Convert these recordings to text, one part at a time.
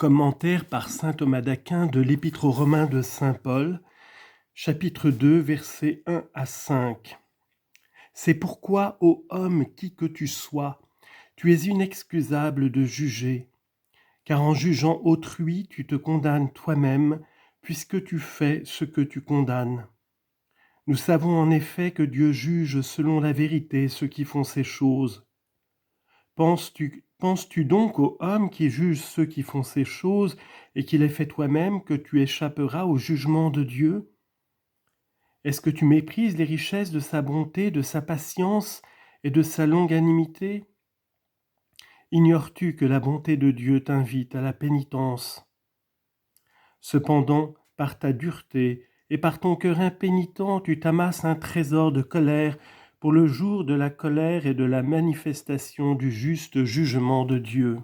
Commentaire par saint Thomas d'Aquin de l'Épître aux Romains de saint Paul, chapitre 2, versets 1 à 5. C'est pourquoi, ô homme, qui que tu sois, tu es inexcusable de juger, car en jugeant autrui, tu te condamnes toi-même, puisque tu fais ce que tu condamnes. Nous savons en effet que Dieu juge selon la vérité ceux qui font ces choses. Penses-tu donc aux hommes qui jugent ceux qui font ces choses et qui les fait toi-même que tu échapperas au jugement de Dieu? Est-ce que tu méprises les richesses de sa bonté, de sa patience et de sa longanimité? Ignores-tu que la bonté de Dieu t'invite à la pénitence? Cependant, par ta dureté et par ton cœur impénitent, tu t'amasses un trésor de colère pour le jour de la colère et de la manifestation du juste jugement de Dieu.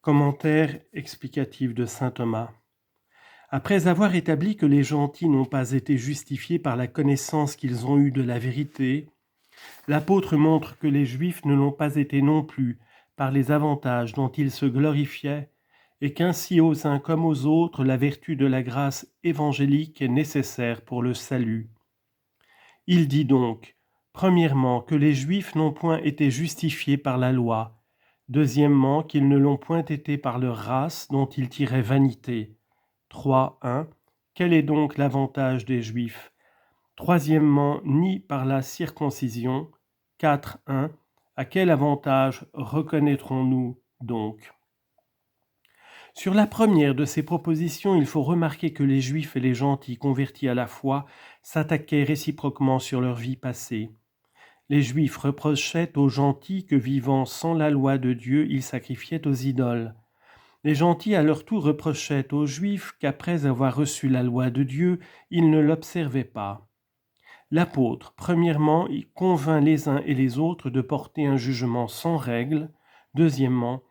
Commentaire explicatif de saint Thomas. Après avoir établi que les gentils n'ont pas été justifiés par la connaissance qu'ils ont eue de la vérité, l'apôtre montre que les Juifs ne l'ont pas été non plus par les avantages dont ils se glorifiaient, et qu'ainsi aux uns comme aux autres la vertu de la grâce évangélique est nécessaire pour le salut. Il dit donc, premièrement, que les Juifs n'ont point été justifiés par la loi, deuxièmement, qu'ils ne l'ont point été par leur race dont ils tiraient vanité. 3.1. Quel est donc l'avantage des Juifs? Troisièmement, ni par la circoncision. 4.1. À quel avantage reconnaîtrons-nous donc? Sur la première de ces propositions, il faut remarquer que les Juifs et les gentils convertis à la foi s'attaquaient réciproquement sur leur vie passée. Les Juifs reprochaient aux gentils que, vivant sans la loi de Dieu, ils sacrifiaient aux idoles. Les gentils à leur tour reprochaient aux Juifs qu'après avoir reçu la loi de Dieu, ils ne l'observaient pas. L'apôtre, premièrement, il convainc les uns et les autres de porter un jugement sans règle. Deuxièmement,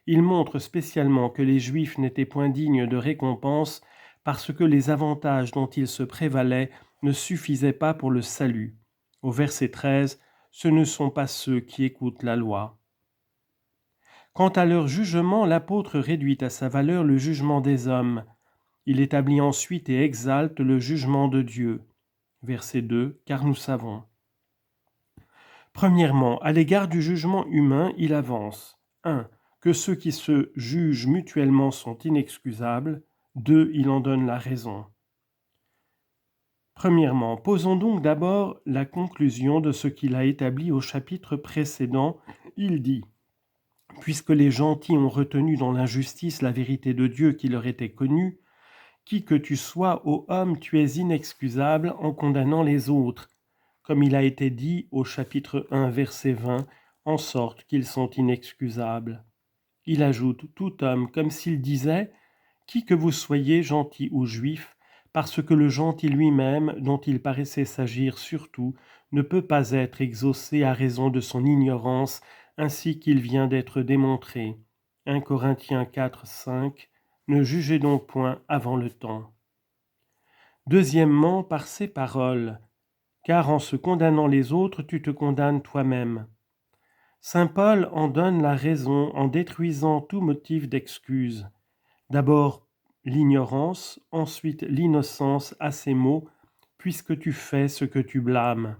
il montre spécialement que les Juifs n'étaient point dignes de récompense parce que les avantages dont ils se prévalaient ne suffisaient pas pour le salut. Au verset 13, ce ne sont pas ceux qui écoutent la loi. Quant à leur jugement, l'apôtre réduit à sa valeur le jugement des hommes. Il établit ensuite et exalte le jugement de Dieu. Verset 2, car nous savons. Premièrement, à l'égard du jugement humain, il avance 1. Que ceux qui se jugent mutuellement sont inexcusables. 2. Il en donne la raison. Premièrement, posons donc d'abord la conclusion de ce qu'il a établi au chapitre précédent. Il dit « Puisque les gentils ont retenu dans l'injustice la vérité de Dieu qui leur était connue, qui que tu sois, ô homme, tu es inexcusable en condamnant les autres, comme il a été dit au chapitre 1, verset 20, en sorte qu'ils sont inexcusables. » Il ajoute « Tout homme », comme s'il disait « Qui que vous soyez, gentil ou juif, parce que le gentil lui-même, dont il paraissait s'agir surtout, ne peut pas être exaucé à raison de son ignorance, ainsi qu'il vient d'être démontré. » 1 Corinthiens 4, 5. Ne jugez donc point avant le temps. Deuxièmement, par ces paroles, car en se condamnant les autres, tu te condamnes toi-même. Saint Paul en donne la raison en détruisant tout motif d'excuse. D'abord l'ignorance, ensuite l'innocence à ces mots, puisque tu fais ce que tu blâmes.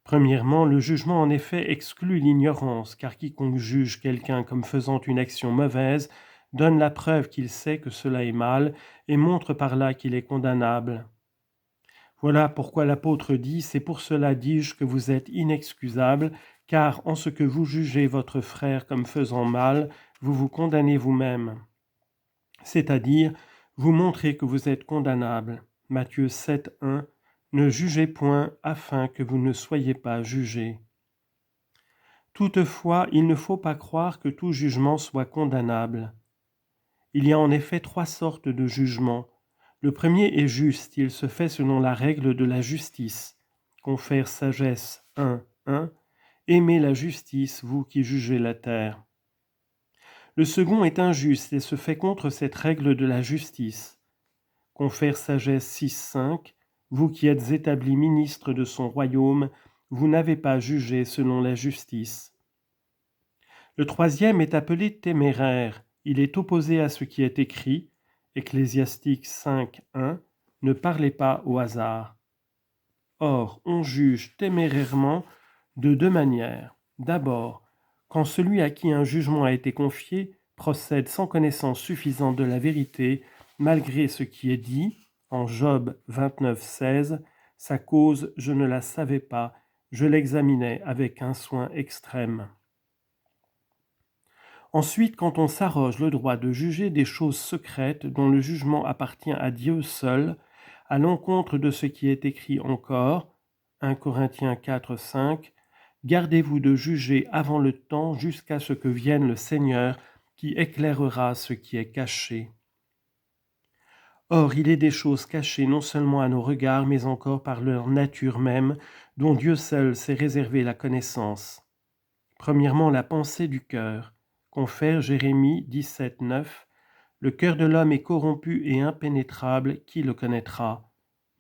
Premièrement, le jugement en effet exclut l'ignorance, car quiconque juge quelqu'un comme faisant une action mauvaise donne la preuve qu'il sait que cela est mal et montre par là qu'il est condamnable. Voilà pourquoi l'apôtre dit « C'est pour cela, dis-je, que vous êtes inexcusables, car en ce que vous jugez votre frère comme faisant mal, vous vous condamnez vous-même. » C'est-à-dire, vous montrez que vous êtes condamnables. Matthieu 7, 1. Ne jugez point afin que vous ne soyez pas jugés. Toutefois, il ne faut pas croire que tout jugement soit condamnable. Il y a en effet 3 sortes de jugements. Le premier est juste, il se fait selon la règle de la justice. Confère Sagesse 1, 1. Aimez la justice, vous qui jugez la terre. Le second est injuste et se fait contre cette règle de la justice. Confère Sagesse 6, 5. Vous qui êtes établis ministres de son royaume, vous n'avez pas jugé selon la justice. Le troisième est appelé téméraire. Il est opposé à ce qui est écrit, Ecclésiastique 5:1, ne parlez pas au hasard. Or, on juge témérairement de deux manières. D'abord, quand celui à qui un jugement a été confié procède sans connaissance suffisante de la vérité, malgré ce qui est dit, en Job 29:16, sa cause je ne la savais pas, je l'examinais avec un soin extrême. Ensuite, quand on s'arroge le droit de juger des choses secrètes dont le jugement appartient à Dieu seul, à l'encontre de ce qui est écrit encore, 1 Corinthiens 4:5, gardez-vous de juger avant le temps jusqu'à ce que vienne le Seigneur qui éclairera ce qui est caché. Or, il est des choses cachées non seulement à nos regards, mais encore par leur nature même, dont Dieu seul s'est réservé la connaissance. Premièrement, la pensée du cœur. Confère Jérémie 17:9. Le cœur de l'homme est corrompu et impénétrable, qui le connaîtra?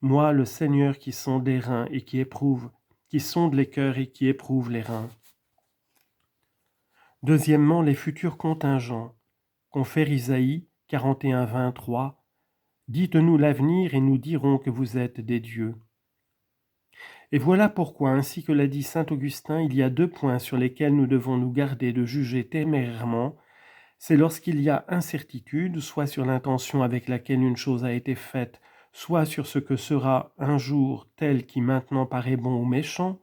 Moi, le Seigneur qui sonde les reins et qui sonde les cœurs et qui éprouve les reins. Deuxièmement, les futurs contingents. Confère Isaïe 41:23. Dites-nous l'avenir et nous dirons que vous êtes des dieux. Et voilà pourquoi, ainsi que l'a dit saint Augustin, il y a deux points sur lesquels nous devons nous garder de juger témérairement. C'est lorsqu'il y a incertitude, soit sur l'intention avec laquelle une chose a été faite, soit sur ce que sera un jour tel qui maintenant paraît bon ou méchant.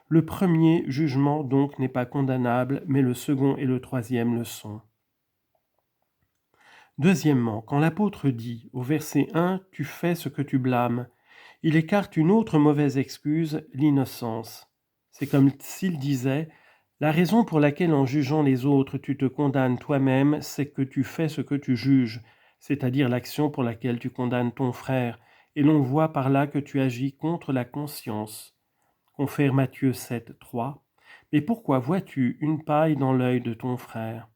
Le premier jugement donc n'est pas condamnable, mais le second et le troisième le sont. Deuxièmement, quand l'apôtre dit au verset 1 « Tu fais ce que tu blâmes », il écarte une autre mauvaise excuse, l'innocence. C'est comme s'il disait « La raison pour laquelle en jugeant les autres tu te condamnes toi-même, c'est que tu fais ce que tu juges, c'est-à-dire l'action pour laquelle tu condamnes ton frère, et l'on voit par là que tu agis contre la conscience. » Confère Matthieu 7:3. Mais pourquoi vois-tu une paille dans l'œil de ton frère ?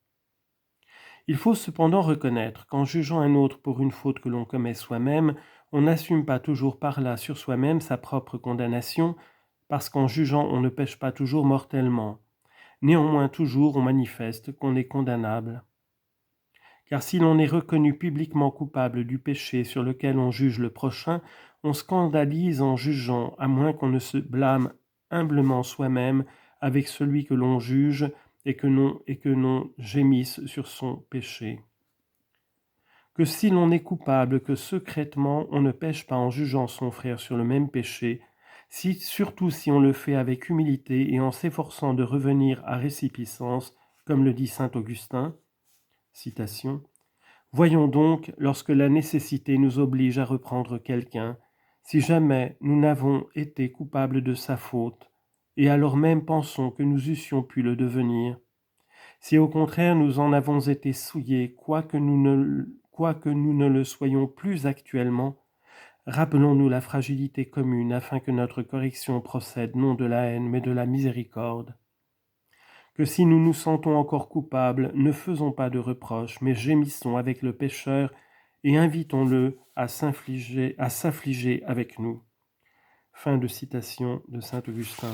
Il faut cependant reconnaître qu'en jugeant un autre pour une faute que l'on commet soi-même, on n'assume pas toujours par là sur soi-même sa propre condamnation, parce qu'en jugeant on ne pêche pas toujours mortellement. Néanmoins toujours on manifeste qu'on est condamnable. Car si l'on est reconnu publiquement coupable du péché sur lequel on juge le prochain, on scandalise en jugeant, à moins qu'on ne se blâme humblement soi-même avec celui que l'on juge, et que non gémisse sur son péché. Que si l'on est coupable, que secrètement on ne pêche pas en jugeant son frère sur le même péché, surtout si on le fait avec humilité et en s'efforçant de revenir à récipiscence, comme le dit saint Augustin. Citation. Voyons donc, lorsque la nécessité nous oblige à reprendre quelqu'un, si jamais nous n'avons été coupables de sa faute, et alors même pensons que nous eussions pu le devenir. Si au contraire nous en avons été souillés, quoique nous ne le soyons plus actuellement, rappelons-nous la fragilité commune afin que notre correction procède non de la haine mais de la miséricorde. Que si nous nous sentons encore coupables, ne faisons pas de reproches, mais gémissons avec le pécheur et invitons-le à s'affliger avec nous. Fin de citation de saint Augustin.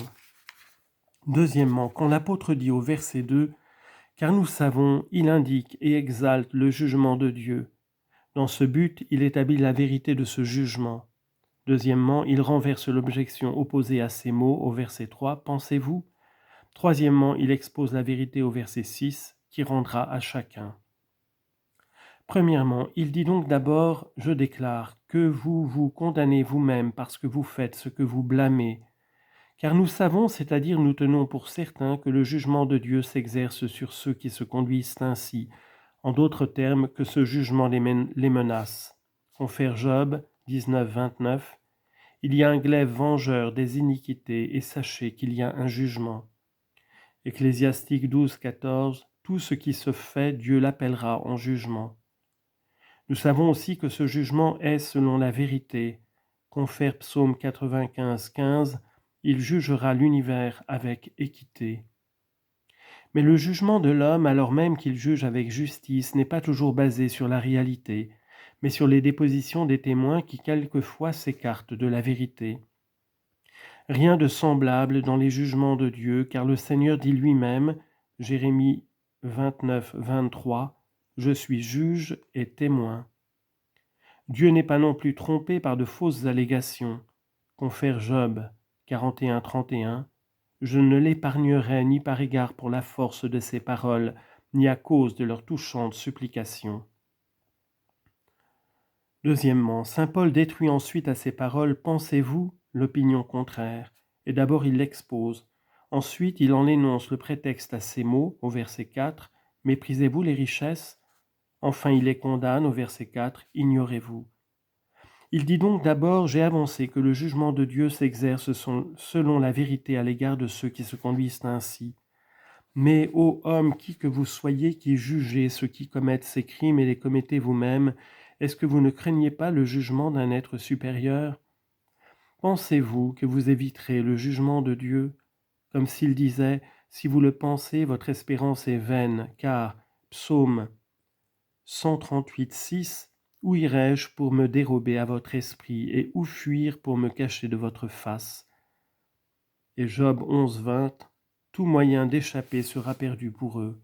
Deuxièmement, quand l'apôtre dit au verset 2 « Car nous savons, il indique et exalte le jugement de Dieu. Dans ce but, il établit la vérité de ce jugement. » Deuxièmement, il renverse l'objection opposée à ces mots au verset 3 « Pensez-vous » Troisièmement, il expose la vérité au verset 6 qui rendra à chacun. Premièrement, il dit donc d'abord « Je déclare que vous vous condamnez vous-même parce que vous faites ce que vous blâmez. » Car nous savons, c'est-à-dire nous tenons pour certain que le jugement de Dieu s'exerce sur ceux qui se conduisent ainsi, en d'autres termes que ce jugement les menace. Confère Job 19:29. Il y a un glaive vengeur des iniquités et sachez qu'il y a un jugement. Ecclésiastique 12:14. Tout ce qui se fait, Dieu l'appellera en jugement. Nous savons aussi que ce jugement est selon la vérité. Confère Psaume 95:15. Il jugera l'univers avec équité. Mais le jugement de l'homme, alors même qu'il juge avec justice, n'est pas toujours basé sur la réalité, mais sur les dépositions des témoins qui quelquefois s'écartent de la vérité. Rien de semblable dans les jugements de Dieu, car le Seigneur dit lui-même, Jérémie 29:23, je suis juge et témoin. Dieu n'est pas non plus trompé par de fausses allégations. Confère Job 41-31. Je ne l'épargnerai ni par égard pour la force de ses paroles, ni à cause de leurs touchantes supplications. Deuxièmement, saint Paul détruit ensuite à ces paroles, pensez-vous, l'opinion contraire, et d'abord il l'expose. Ensuite, il en énonce le prétexte à ces mots, au verset 4, méprisez-vous les richesses? Enfin, il les condamne, au verset 4, ignorez-vous. Il dit donc d'abord, j'ai avancé que le jugement de Dieu s'exerce selon la vérité à l'égard de ceux qui se conduisent ainsi. Mais, ô homme, qui que vous soyez, qui jugez ceux qui commettent ces crimes et les commettez vous-même, est-ce que vous ne craignez pas le jugement d'un être supérieur? Pensez-vous que vous éviterez le jugement de Dieu? Comme s'il disait, si vous le pensez, votre espérance est vaine, car, psaume 138:6, où irai-je pour me dérober à votre esprit, et où fuir pour me cacher de votre face? Et Job 11:20, tout moyen d'échapper sera perdu pour eux.